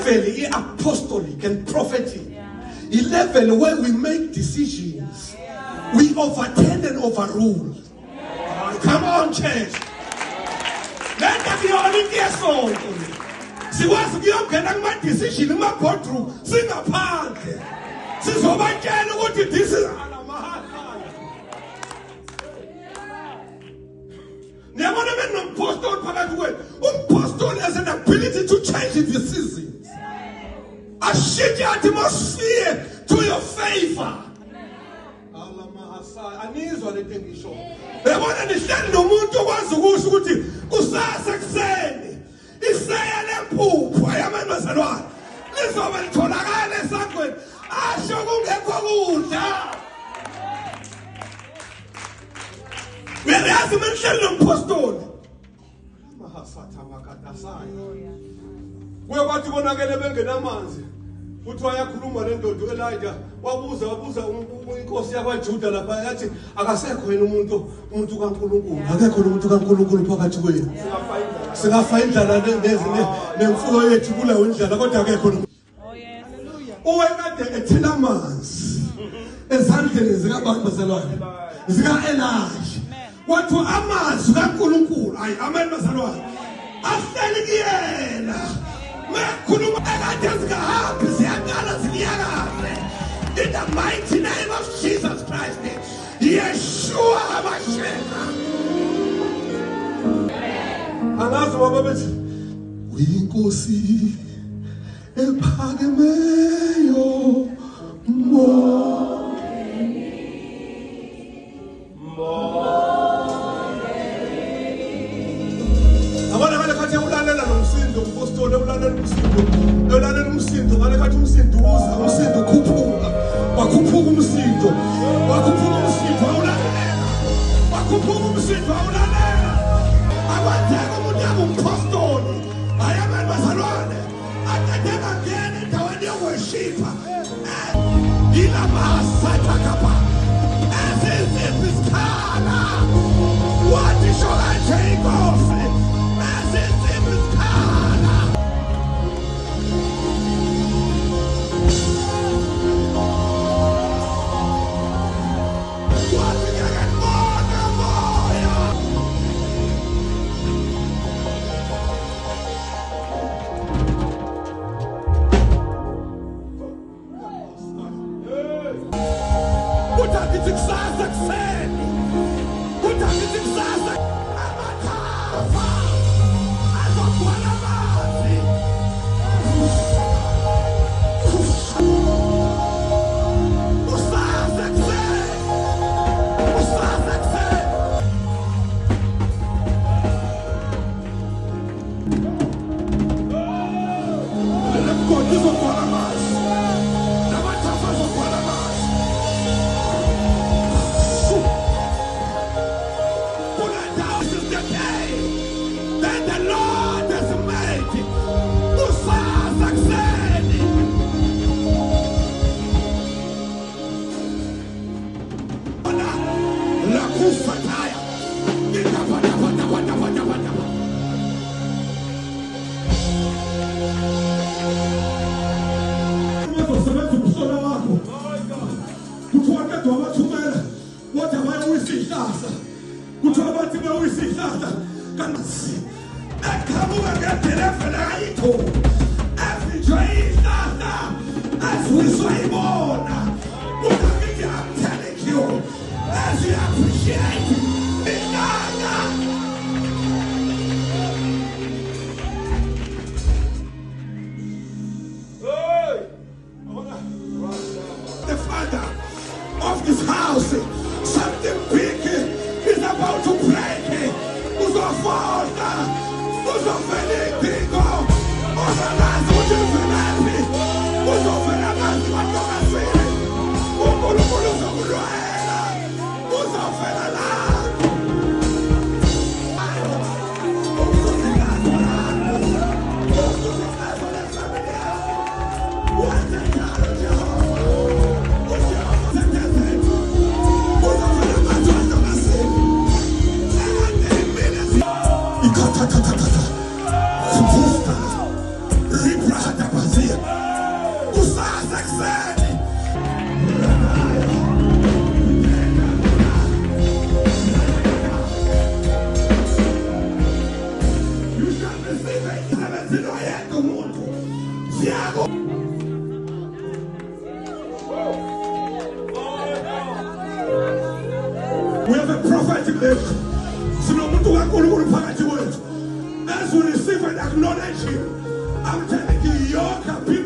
level apostolic and prophetic. A level where we make decisions. We overturn and overrule. Come on, church. Let us be all in their soul. See what's the decision in my courtroom. Sing a part. Since over again, what this is. Never an apostle has an ability to change the seasons. A shake your atmosphere to your favor. I need what I think is show. They want to understand no moon to once who should succeed. It's saying a poop. I am a Masalwa. Let's over to Lagale Sakwe. I shall go get good. Where has the mentioned apostle? Where what you want to get a big amount? Utwaya khuluma lendodo Elijah wabuza inkosi yakwaJuda lapha yathi akasekho yena umuntu kaNkulunkulu akekho umuntu kaNkulunkulu phakathi kwenu singafa indlala nemfuyo yethu kulawo indlala kodwa akekho owekade ethela amanzi ezandleni zikabantu bazalwane zika-Elijah wathi amanzi kaNkulunkulu ayi amen bazalwane ahleli kuyena in the mighty name of Jesus Christ, Yeshua HaMashiach. Angazi wababethi uyinkosi ephakemeyo what shall I take off? Something big is about to break. Who's a father? Who's a We have a prophetic lift. As we receive and acknowledge him, I'm telling you, your